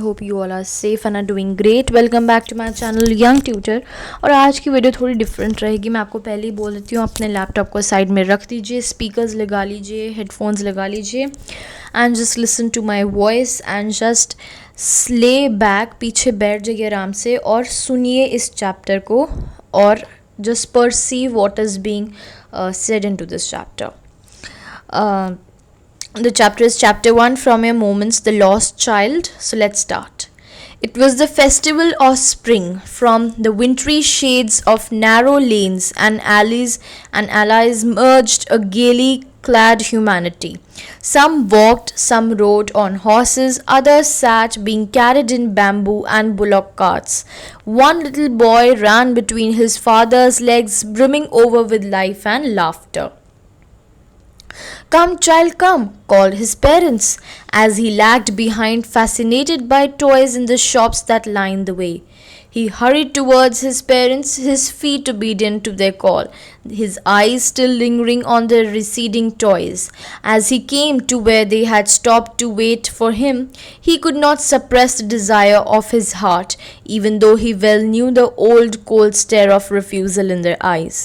Hope you all are safe and are doing great. Welcome back to my channel young tutor. और आज की video थोड़ी different रहेगी। मैं आपको पहले ही बोल देती हूँ, अपने लैपटॉप को साइड में रख दीजिए, स्पीकर्स लगा लीजिए, हेडफोन्स लगा लीजिए and just listen to my voice and just slay back, पीछे बैठ जाइए आराम से और सुनिए इस चैप्टर को और just perceive what is being said into this chapter. The chapter is chapter 1, From Your Moments, The Lost Child. So let's start. It was the festival of spring. From the wintry shades of narrow lanes and alleys merged a gaily clad humanity. Some walked, some rode on horses, others sat being carried in bamboo and bullock carts. One little boy ran between his father's legs, brimming over with life and laughter. "Come, child, come," called his parents, as he lagged behind, fascinated by toys in the shops that lined the way. He hurried towards his parents, his feet obedient to their call, his eyes still lingering on the receding toys. As he came to where they had stopped to wait for him, he could not suppress the desire of his heart, even though he well knew the old cold stare of refusal in their eyes.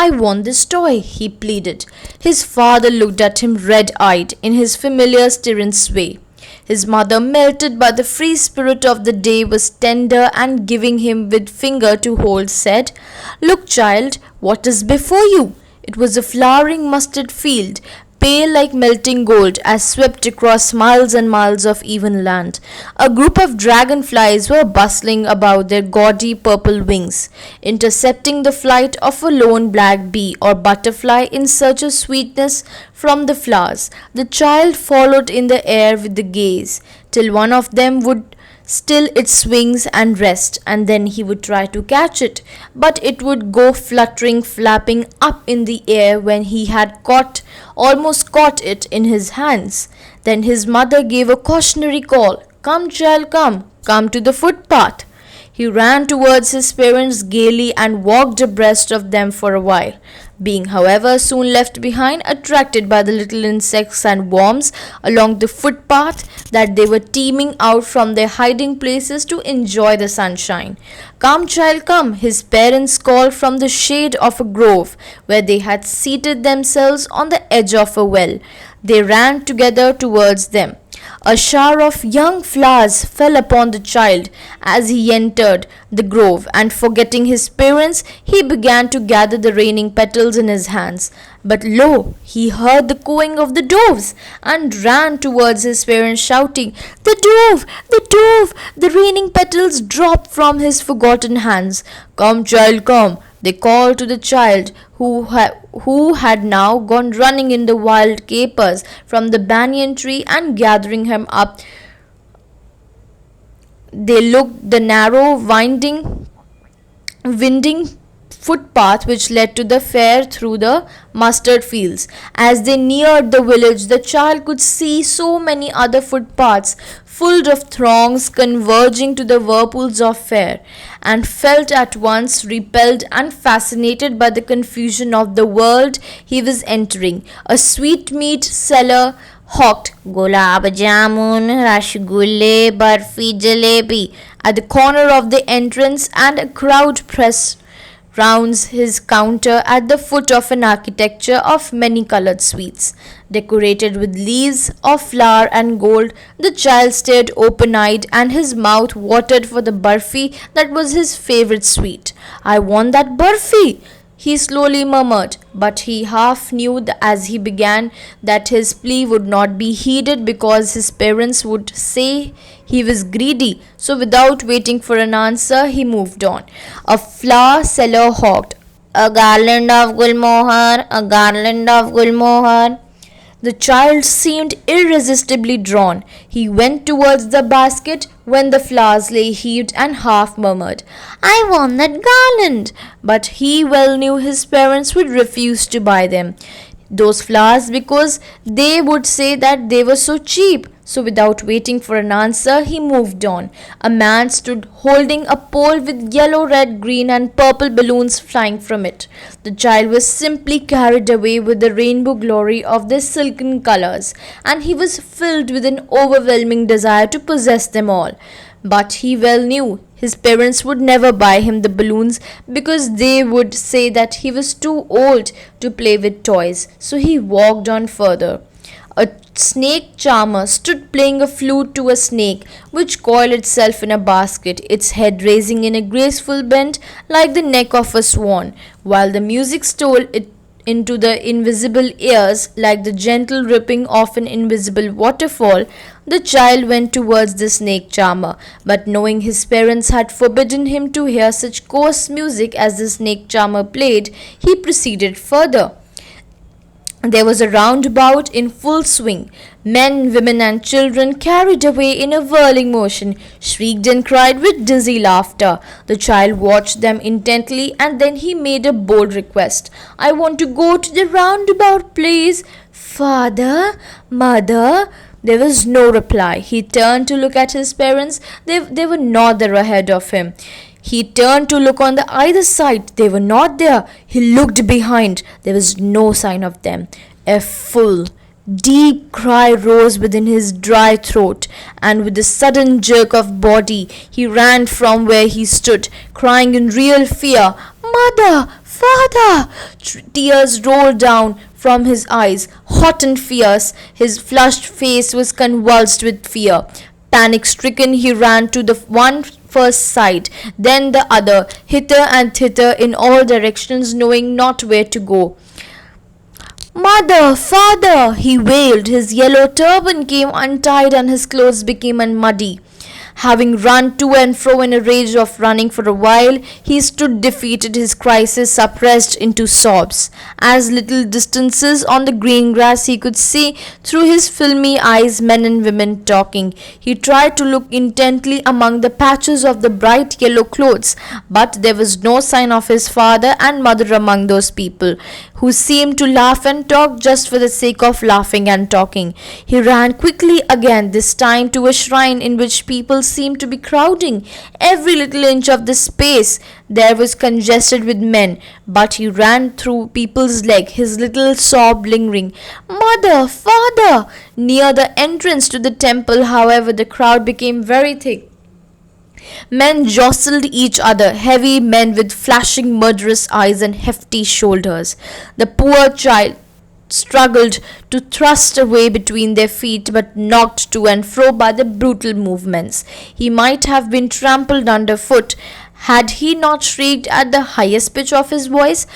"I want this toy," he pleaded. His father looked at him red-eyed in his familiar Styrian's way. His mother, melted by the free spirit of the day, was tender and giving him with finger to hold, said, "Look, child, what is before you?" It was a flowering mustard field, pale like melting gold, as swept across miles and miles of even land. A group of dragonflies were bustling about their gaudy purple wings, intercepting the flight of a lone black bee or butterfly in search of sweetness from the flowers. The child followed in the air with the gaze, till one of them would still its wings and rest, and then he would try to catch it, but it would go fluttering, flapping up in the air when he had almost caught it in his hands. Then his mother gave a cautionary call, "Come, child, come to the footpath." He ran towards his parents gaily and walked abreast of them for a while, being, however, soon left behind, attracted by the little insects and worms along the footpath, that they were teeming out from their hiding places to enjoy the sunshine. "Come, child, come," his parents called from the shade of a grove, where they had seated themselves on the edge of a well. They ran together towards them. A shower of young flowers fell upon the child as he entered the grove, and forgetting his parents, he began to gather the raining petals in his hands. But lo, he heard the cooing of the doves, and ran towards his parents shouting, "The dove! The dove!" The raining petals dropped from his forgotten hands. "Come, child, come," they called to the child, who had now gone running in the wild capers from the banyan tree, and gathering him up, they looked the narrow, winding footpath which led to the fair through the mustard fields. As they neared the village, the child could see so many other footpaths full of throngs converging to the whirlpools of fair, and felt at once repelled and fascinated by the confusion of the world he was entering. A sweetmeat seller hawked gulab jamun, rasgulle, barfi, jalebi at the corner of the entrance, and a crowd pressed rounds his counter at the foot of an architecture of many colored sweets, decorated with leaves of flower and gold. The child stared open-eyed, and his mouth watered for the barfi that was his favorite sweet. "I want that barfi," he slowly murmured, but he half knew as he began that his plea would not be heeded, because his parents would say he was greedy. So without waiting for an answer, he moved on. A flower seller hawked, "A garland of gulmohar, a garland of gulmohar." The child seemed irresistibly drawn. He went towards the basket when the flowers lay heaped, and half murmured, "I want that garland." But he well knew his parents would refuse to buy them, those flowers, because they would say that they were so cheap. So without waiting for an answer, he moved on. A man stood holding a pole with yellow, red, green, and purple balloons flying from it. The child was simply carried away with the rainbow glory of their silken colors, and he was filled with an overwhelming desire to possess them all. But he well knew his parents would never buy him the balloons because they would say that he was too old to play with toys. So he walked on further. A snake charmer stood playing a flute to a snake which coiled itself in a basket, its head raising in a graceful bend like the neck of a swan, while the music stole it into the invisible ears like the gentle rippling of an invisible waterfall. The child went towards the snake charmer, but knowing his parents had forbidden him to hear such coarse music as the snake charmer played, he proceeded further. There was a roundabout in full swing. Men, women, and children, carried away in a whirling motion, shrieked and cried with dizzy laughter. The child watched them intently, and then he made a bold request. "I want to go to the roundabout, please." "Father, mother." There was no reply. He turned to look at his parents. They were not there ahead of him. He turned to look on the either side. They were not there. He looked behind. There was no sign of them. A full, deep cry rose within his dry throat, and with a sudden jerk of body, he ran from where he stood, crying in real fear, "Mother! Father!" Tears rolled down from his eyes, hot and fierce. His flushed face was convulsed with fear. Panic-stricken, he ran to the one first side, then the other, hither and thither in all directions, knowing not where to go. "Mother! Father!" he wailed. His yellow turban came untied and his clothes became muddy. Having run to and fro in a rage of running for a while, he stood defeated, his crisis suppressed into sobs. As little distances on the green grass he could see through his filmy eyes men and women talking. He tried to look intently among the patches of the bright yellow clothes, but there was no sign of his father and mother among those people, who seemed to laugh and talk just for the sake of laughing and talking. He ran quickly again, this time to a shrine in which people seemed to be crowding. Every little inch of the space there was congested with men, but he ran through people's legs, his little sob lingering. "Mother! Father!" Near the entrance to the temple, however, the crowd became very thick. Men jostled each other, heavy men with flashing murderous eyes and hefty shoulders. The poor child struggled to thrust away between their feet, but knocked to and fro by the brutal movements. He might have been trampled underfoot had he not shrieked at the highest pitch of his voice,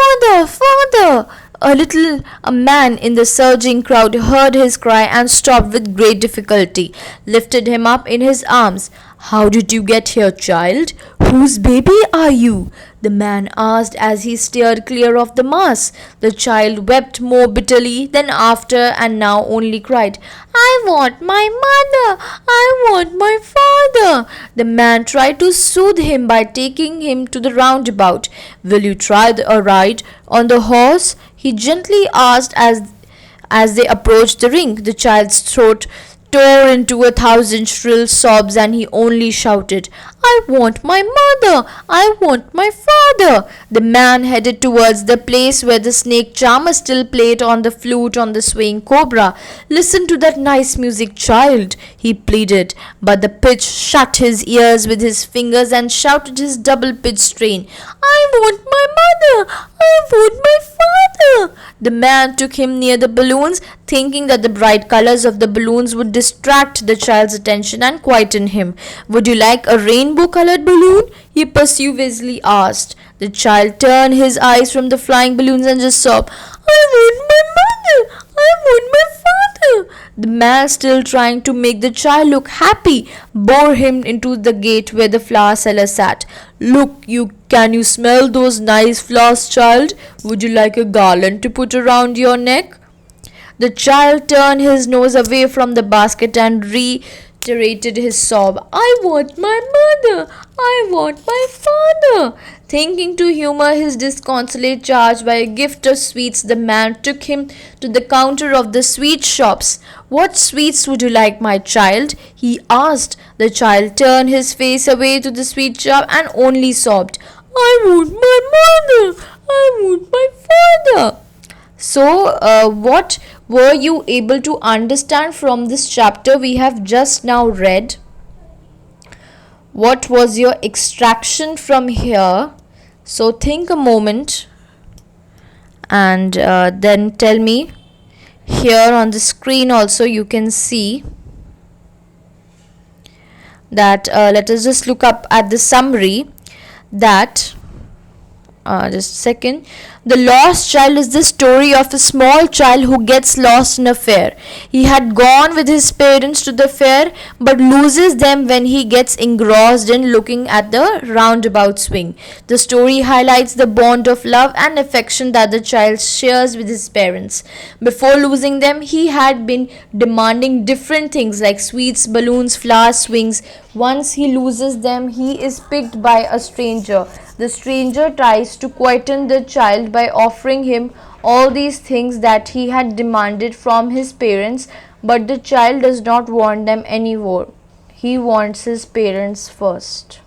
"Mother! Father!" A man in the surging crowd heard his cry and stopped with great difficulty, lifted him up in his arms. "How did you get here, child? Whose baby are you?" the man asked as he steered clear of the mass. The child wept more bitterly than after and now only cried, "I want my mother! I want my father!" The man tried to soothe him by taking him to the roundabout. "Will you try a ride on the horse?" he gently asked as they approached the ring. The child's throat tore into 1,000 shrill sobs, and he only shouted, "I want my mother! I want my father!" The man headed towards the place where the snake charmer still played on the flute on the swaying cobra. "Listen to that nice music, child," he pleaded, but the pitch shut his ears with his fingers and shouted his double-pitched strain, "I want my mother! I want my father!" The man took him near the balloons, thinking that the bright colors of the balloons would distract the child's attention and quieten him. "Would you like a rainbow-colored balloon?" he persuasively asked. The child turned his eyes from the flying balloons and just sobbed, "I want my mother! I want my father!" The man, still trying to make the child look happy, bore him into the gate where the flower seller sat. "Look, can you smell those nice flowers, child? Would you like a garland to put around your neck?" The child turned his nose away from the basket and reiterated his sob, "I want my mother! I want my father!" Thinking to humor his disconsolate charge by a gift of sweets, the man took him to the counter of the sweet shops. "What sweets would you like, my child?" he asked. The child turned his face away to the sweet shop and only sobbed, "I want my mother! I want my father!" So, what were you able to understand from this chapter we have just now read? What was your extraction from here? So, think a moment and then tell me. Here on the screen also you can see that let us just look up at the summary that just a second. The Lost Child is the story of a small child who gets lost in a fair. He had gone with his parents to the fair but loses them when he gets engrossed in looking at the roundabout swing. The story highlights the bond of love and affection that the child shares with his parents. Before losing them, he had been demanding different things like sweets, balloons, flowers, swings. Once he loses them, he is picked by a stranger. The stranger tries to quieten the child by offering him all these things that he had demanded from his parents, but the child does not want them anymore. He wants his parents first.